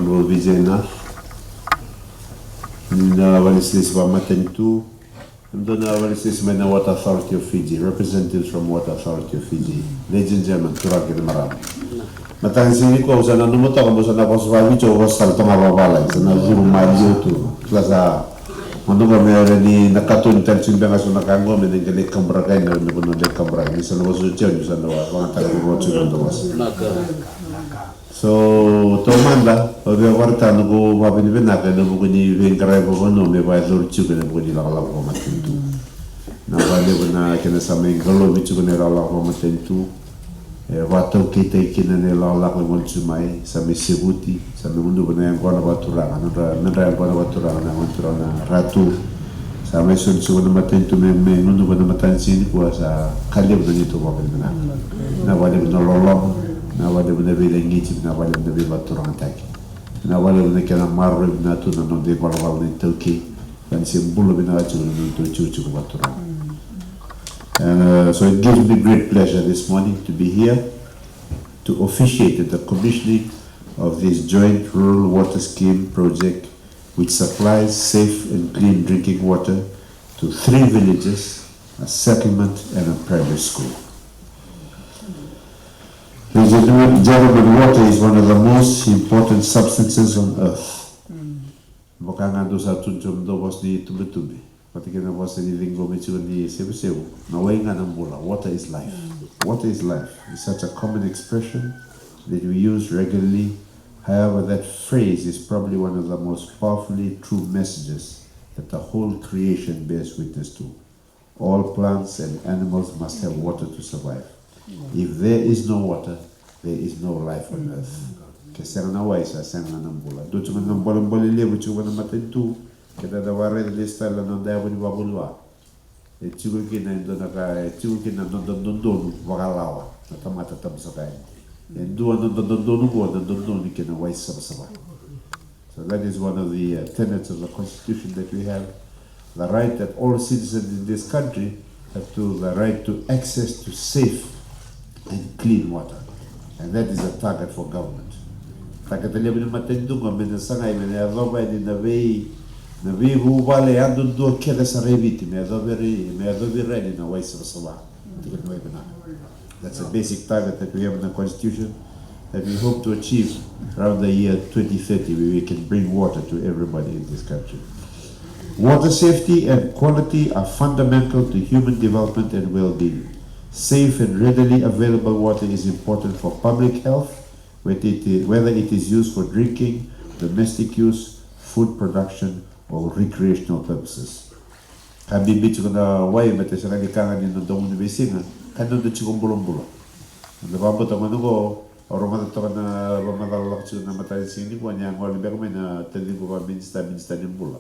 Honorable Vijayna, Valislis Vamatentu, and then Valislis Mena Water Authority of Fiji, representatives from Water Authority of Fiji, ladies and gentlemen, Turaki de Maram. Matansini ko sa nanumuta ko sa napaswabi cho was saltong ababalay sa nazuru tu plaza manunga meron ni nakatun tension ba so nakango men ngale kambragay na nuno de kambragay sa luwas ucho sa luwas mga taga rocho ng luwas so tomanda obya warta no babini benaka no buguni vengray bono me ba lurchu ke buguni lakala ko matintu na wale bana kena samay galo bichu ko nela ko matintu watau kita ikina nela la ko mulchumai samay sebuti samay mundu bana yang kona baturanga nanda yang kona baturanga na monturana ratu samay sunsu ko matintu me mundu bana matansin ko sa kalib na nito ko bana na wale bana lolong na wale bana bilengichi na wale bana baturanga taki na wale bana kena marro na tu na no de balwal ni toki dan simbolo bina chu no to chuchu ko baturanga. So it gives me great pleasure this morning to be here to officiate at the commissioning of this joint rural water scheme project which supplies safe and clean drinking water to 3 villages, a settlement and a primary school. Ladies and gentlemen, water is one of the most important substances on earth. Water is life. Water is life. It's such a common expression that we use regularly. However, that phrase is probably one of the most powerfully true messages that the whole creation bears witness to. All plants and animals must have water to survive. If there is no water, there is no life on earth. Kesana waisa sanga nambula. Docho nambula mbole lebu chuba na matentu. Kita da warre de lista la non da buni babulwa. E chugo kina ndo naka e chugo kina ndondondonu wakalawa. Na tamata tamsakai. E ndua ndondondonu go ndondondonu kina waisa basaba. So that is one of the tenets of the constitution that we have. The right that all citizens in this country have the right to access to safe and clean water. And that is a target for government. Takatele bin matendu ko men sangai men adoba ni na we who vale ando do kele sareviti me adobe ready na waisa basaba. That's a basic target that we have in the constitution that we hope to achieve around the year 2030 where we can bring water to everybody in this country. Water safety and quality are fundamental to human development and well-being. Safe and readily available water is important for public health, whether it is used for drinking, domestic use, food production, or recreational purposes. Kami bicho na way mete sa kanikaanga ni nandong unibesinga, kanong de chikong bulong-bulong. Ang nabamba tama nuko, orong mata na mamalak chikong na matayin sini ko, niya ang wali beko may na tali ko ka minsta ng bula.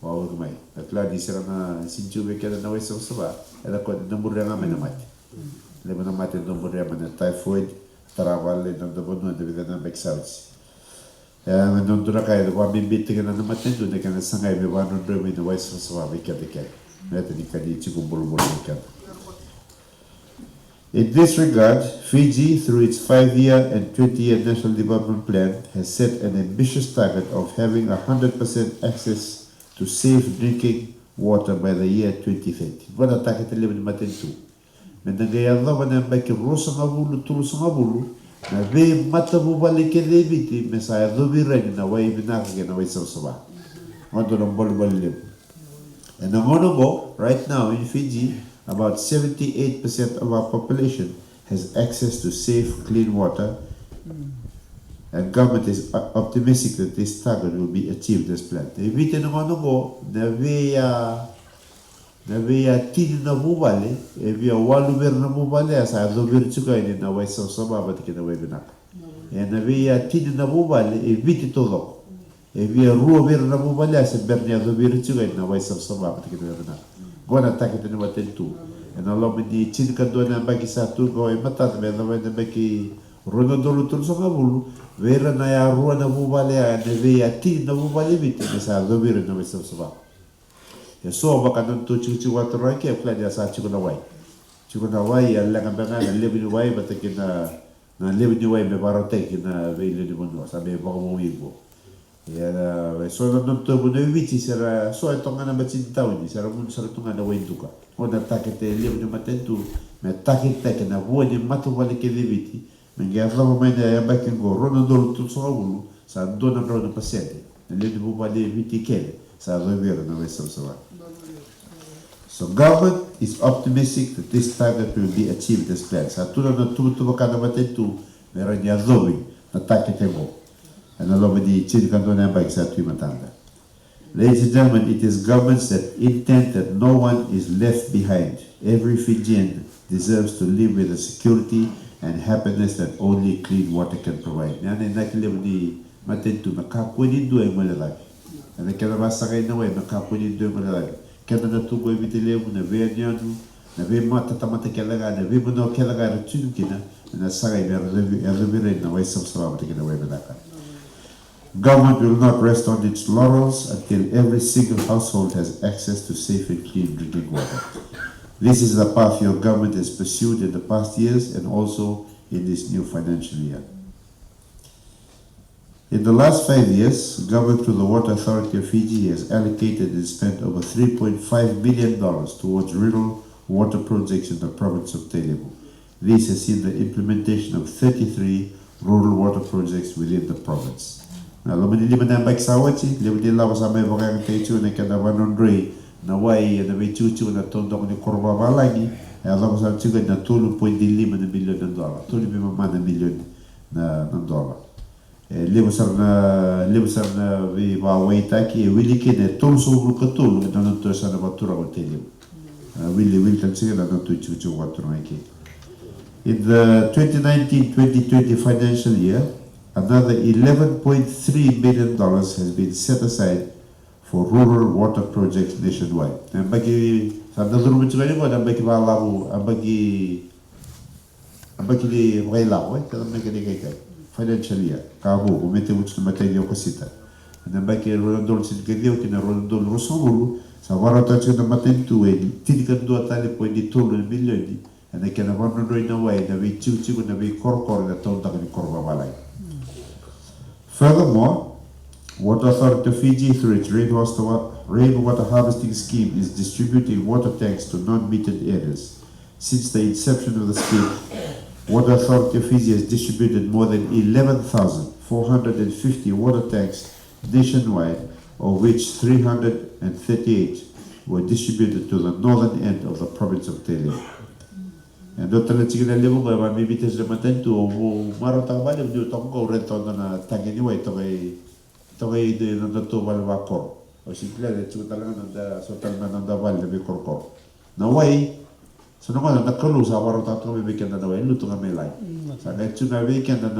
Wow, kumay. At la di sila na sinchube kaya na way sa usaba, ala ko namburya nga may namati. Lebo namati namburya man na typhoid, tarawale ng dabon na debida na beksalsi. Nung doon na kayo, wabibiti ka na namati doon na ka na sangay, may wanon rumi na way sa usaba, may kaya. In this regard, Fiji, through its 5-year and 20-year National Development Plan, has set an ambitious target of having 100% access to safe drinking water by the year 2030. What a target 11 matentu. Menangayalo ba na may kirosa nga bulu, tulus nga bulu, na may matabu balik kedebiti, mesaya dobi rin na way binakagin na way sausaba. Ano ng bol-bol. And a month ago, right now in Fiji, about 78% of our population has access to safe, clean water. And government is optimistic that this target will be achieved as planned. Evite ng ano ko, na via tini na bubale, via waluber na bubale, asa adobir chuka ini na way sa sababa tikina way binak. Na via tini na bubale, evite todo. Via ruober na bubale, asa berni adobir chuka ini na way sa sababa tikina way binak. Gwana takit ni matentu. Na lomi ni chini kadua na bagi satu ko ay matat me na way na bagi rono dolu tul sa kabulu. Vera na ya rua na bubale, na via tini na bubale vite, asa adobir na way sa sababa. So baka nung to chichi water right ke plan ya sa chikunawai ya lang banga na lebi ni wai bata kina na lebi ni wai me barote kina veile ni mono sabe baka mo yigo Ya, so na nonto mo na witi sara so ito nga na batsintaw ni sara mun sara tunga na wenduka. O na takete liam ni matentu me takete na vuoni matu vale ke viti. Me gafla mo mai na bakin go rono dol tu so ulu sa dona rono pasete. Na liam bu vale viti kele sa revero na wesa so. So government is optimistic that this target will be achieved as planned. Sa tula na tu kana matentu me ranya zobi na takete go. And all over the Chirikandonia bikes at Matanda. Ladies and gentlemen, it is governments that intend that no one is left behind. Every Fijian deserves to live with the security and happiness that only clean water can provide. Nana nakiliw ni matentu makakunin do ay malalagi. And kaya masakay na way makakunin do ay malalagi. Kaya natugo ay bitilew na venyano na ve matatamata kelaga na ve mo kelaga na chunukina na sakay na revirin na way sabsaba matikina way malaka. Government will not rest on its laurels until every single household has access to safe and clean drinking water. This is the path your government has pursued in the past years and also in this new financial year. In the last 5 years, government through the Water Authority of Fiji has allocated and spent over $3.5 billion towards rural water projects in the province of Tailevu. This has seen the implementation of 33 rural water projects within the province. Na lomani lima na bike sawachi, lima ni lawa sa may bakang techo na kada wanondre na way na may chuchu na tondong ni korba malagi, ay lawa sa chugad na $2.5 million $2.5 million na dollar. Lima sar na vi waway taki wili kine tol so bulkatul na nanto sa na batura ko tele. Wili tan sige na nanto chuchu watura ki. In the 2019-2020 financial year, another $11.3 billion has been set aside for rural water projects nationwide. And bagi sa nadulong mo chukay mo, ang bagi malabu, ang bagi li wailaw, kada may kay financial year. Kabo, umete mo na matay niyo kasita. Ang bagi rolondol sin kadiyo, kina rolondol rosomulu, sa warata siya na matay tuwe, tinikan doa tali po hindi $2 million. And I can have one na way, na may chuchu, na may korkor, na tonda ka ni korba malay. Furthermore, Water Authority of Fiji, through its rainwater harvesting scheme, is distributing water tanks to non-metered areas. Since the inception of the scheme, Water Authority of Fiji has distributed more than 11,450 water tanks nationwide, of which 338 were distributed to the northern end of the province of Tailevu. And Dr. Lechigina Levu, I may be tested to Marotavali, you talk go rent on a tag anyway to a the two Valvacor, or she played it to the land of the Sotalman on the Valley of Corcor. No way, so no one the Colus are Marotato weekend and away, Luton may like. So I took a weekend and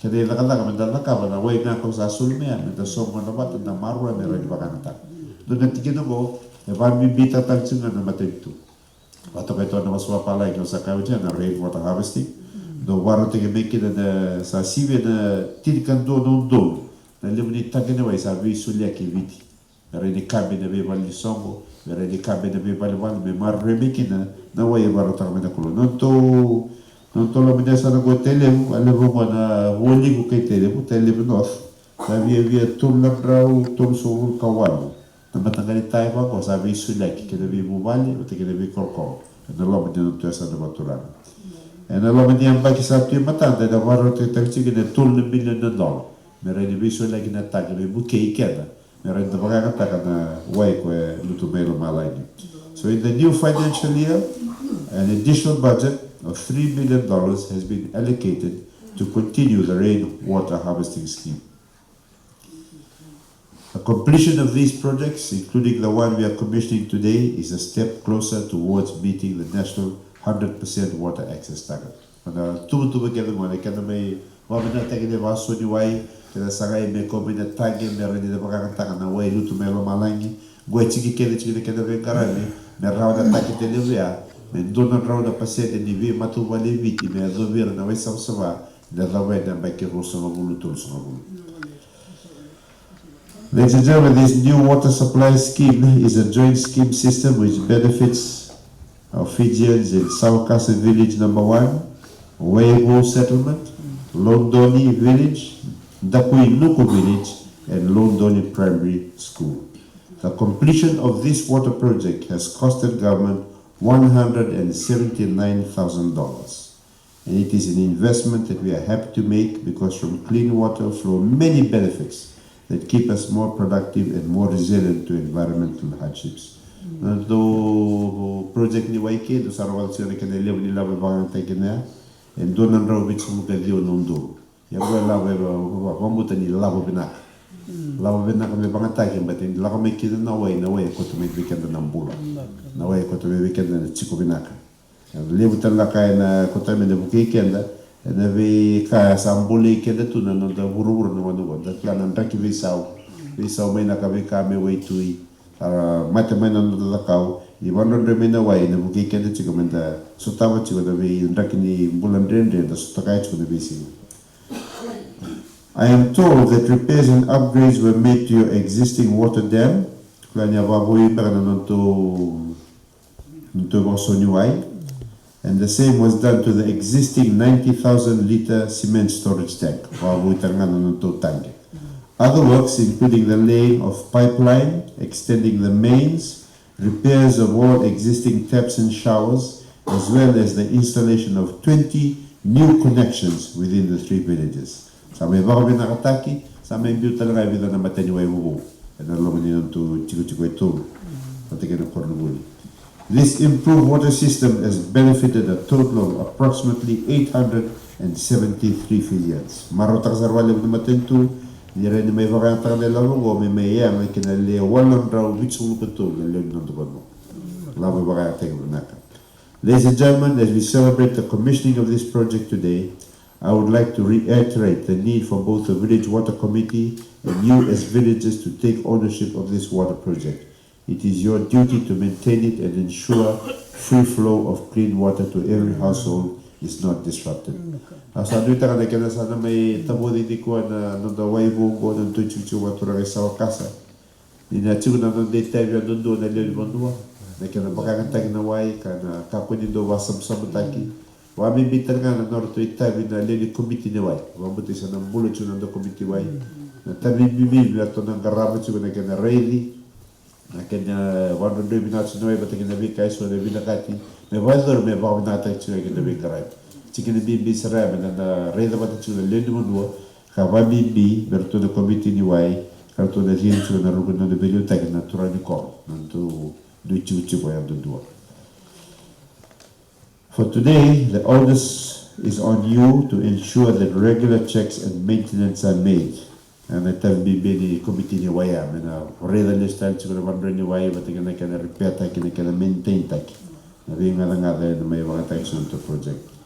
Kade Lagam and the Lacava, away Nancos Asulmea, and the song on the button, the Marwa and the Red Vaganata. Do not get to go, if I be beat at Tansin and the Matentu. Watokaito na maswapa like no sakawja na rainwater harvesting. Do waro te make na sa sive na tilikan do no na limni tagene way sa vi suliaki viti. Reni kabe na be bali songo, reni kabe na be bali wal me mar remeki na way waro ta na kulo. Non to lo midesa na go Tailevu, alevo na woli ku kay Tailevu north. Sa via tulla brau tul so kawalu. Na matanggalin tayo ko sa visu like kaya bi bubali o kaya bi korko na lo mo din to sa natural and lo mo din ba kisa ti matanda da waro te tagchige de $2 million mere ni visu like na tag bi buke ikeda mere da baga ka na way ko luto melo malai. So in the new financial year, an additional budget of $3 billion has been allocated to continue the rainwater harvesting scheme. The completion of these projects, including the one we are commissioning today, is a step closer towards meeting the national 100% water access target. Tudo together, I can may wabina take the vaso ni way, kaya sagay me ko na tagi me ready na pagkakanta na way luto melo malangi, guechiki kele chiki kaya me karami, me raw na taki televia, me doon raw na pasete ni vi matubali viti me adovir na way samsava, na way na baki rosa magulo tulso magulo. Ladies and gentlemen, this new water supply scheme is a joint scheme system which benefits our Fijians in Sawakasa village number 1, Weibo settlement, Londoni village, Dakui Nuku village, and London Primary School. The completion of this water project has costed government $179,000. And it is an investment that we are happy to make because from clean water flow many benefits that keep us more productive and more resilient to environmental hardships. Do project ni waike do sarwal sira kena lew ni lawe bangang taikena and donan raw bit sumu ka dio nondo. Ya gua lawe wamuta ni lawe benak. Lawe benak me bangang taike batin lawe me kida na way ko to me weekend na mbula. Na way ko to me weekend na chiko benaka. Lew tan la kay na ko to me de weekend na we ka sambuli keda tu na no da buru no no da plan na ki we saw me na ka we ka me way tui. Mate mai na no kau I wano re mena wai na buki kenda chiko menda sutawa chiko da we ndakini bulan rende da sutakai chiko da bisi. I am told that repairs and upgrades were made to your existing water dam. Klanya wabui para na nonto wasoniwai. And the same was done to the existing 90,000 liter cement storage tank. Wabui tangana nonto tank. Other works, including the laying of pipeline, extending the mains, repairs of all existing taps and showers, as well as the installation of 20 new connections within the 3 villages. Samay baka binakataki, samay biyo talaga ibida na mataniway hubo. And along to Chico Ito, Patikan of Cornwall. This improved water system has benefited a total of approximately 873 Fijians. Marotak sarwale matentu. Nire ni may vakanta nila lungo may may kinali walang raw which will patul lalong nung tuban mo. Labo vakanta yung naka. Ladies and gentlemen, as we celebrate the commissioning of this project today, I would like to reiterate the need for both the Village Water Committee and you as villagers to take ownership of this water project. It is your duty to maintain it and ensure free flow of clean water to every household is not disrupted. Sa duita ka na kaya sana may tabo dito ko na nandaway bungo ng tuchuchu watura kay Sawakasa. Ninachigo na nang data yung doon na lilibandua. Na kaya na bakakantag na way ka na kapunin do wasam-samataki. Wami bitan nga na norto itabi na lili committee ni way. Wabuti sa nang bulot yun ng committee way. Na tabi bibili na ito ng karamat yun na kaya na ready. Na kaya wano doon binatso na way bata kaya na bikay so na binakati. May wazor may baka binatay siya kaya na bikaray. Chicken bibi sarap na reda bata chula lendo mo duwa kawa bibi berto na committee ni wai karto na jin chula na rugo na belio tag na tura ni ko nanto do chuchu ko ya duwa. For today, the onus is on you to ensure that regular checks and maintenance are made. And I tell bibi ni committee ni wai na reda list tal chula bandre ni wai bata kana kana repair tak kana maintain tak. Na ringa nga na may mga taxon to project.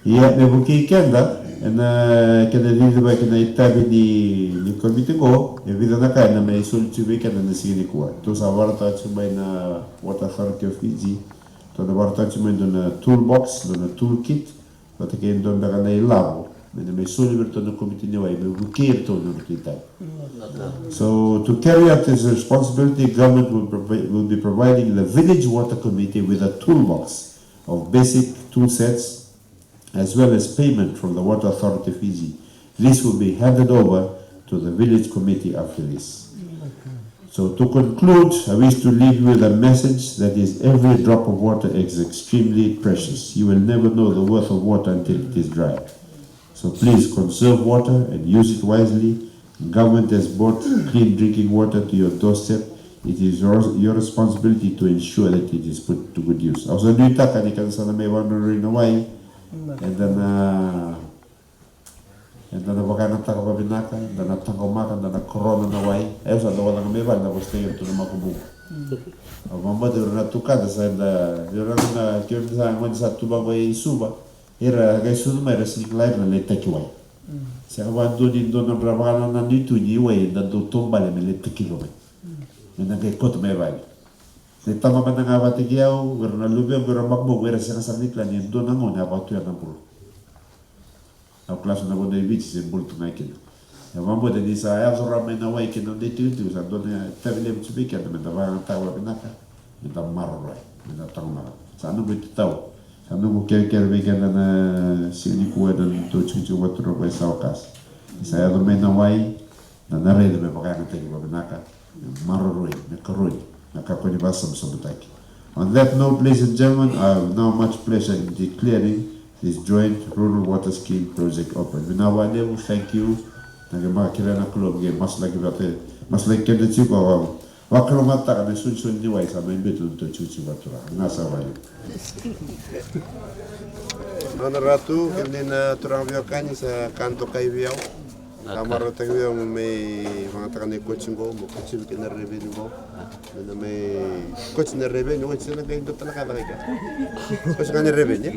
Iya me buki kenda na kena dito ba kena itabi ni komite ko e vida na kaya na may sulti kena na sige ko to sa warta chumay na water authority of Fiji to na warta chumay do na toolbox do na toolkit pati kaya do na kana ilabo may sulti berto na komite ni way me buki to no kita. So to carry out this responsibility, government will be providing the village water committee with a toolbox of basic tool sets as well as payment from the Water Authority Fiji. This will be handed over to the village committee after this. So to conclude, I wish to leave you with a message that is every drop of water is extremely precious. You will never know the worth of water until it is dry. So please conserve water and use it wisely. Government has brought clean drinking water to your doorstep. It is your responsibility to ensure that it is put to good use. Also, do you taka ni kan sana may wandering away? And then baka nataka pa binaka, then nataka umakan, then corona na way. Ayaw sa dawa lang may ban, na gusto yung ito na makubuko. Mamad, yun na tukada sa yun na kaya sa mga sa tubang way suba. Ira, kaya suno may rasinik live na letakiway. Siya kawan doon doon ang brabakan na nito niway, na doon tumbali may letakiway. Yan ang kaya koto may bay. Tama pa na nga batigyaw, wala na lubyan, wala makbog, wala siya kasaniklan, yun doon ang una, ako tuyan ng pulo. Ako klaso na ko na ibig, siya bulto na ikin. Yung mambo, dali sa ayaw sa ramay na way, kinon dito, sa doon na tabilim subikan, na may tawang tawa pinaka, may tamaroy, may tawang sa ano ba ito tao? Sa ano mo kaya-kaya na sinikuha ng tuching-chung waturo ko sa Sawakasa. Sa ayaw may na way, na narele me bakanga tegi babanaka maroroi me karoi na kakoni basam sabutaki. On that note, ladies and gentlemen, I have now much pleasure in declaring this joint rural water scheme project open. Minawalevu, thank you. Nagemakirana kulomge maslagi bate maslagi kende chipa wakalomata kane sun diwai sa membetu to chuchi batura. Nasa wale. Mana ratu kende na turang biokani sa kanto kay biaw. Kamaro tayo may mga taga coaching ko, mo coaching ka na revenue ko. Na may coach na revenue, coach na kayo talaga ka. Coach ka na revenue.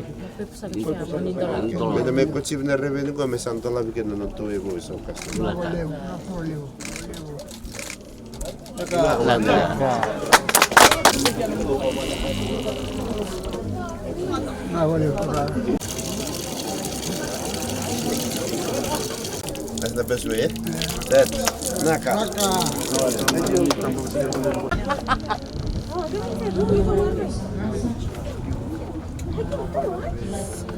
Na may coaching na revenue ko, may santo labi ka na ng tuwi ko isang customer. That's the best way, eh? That's Naka. Naka.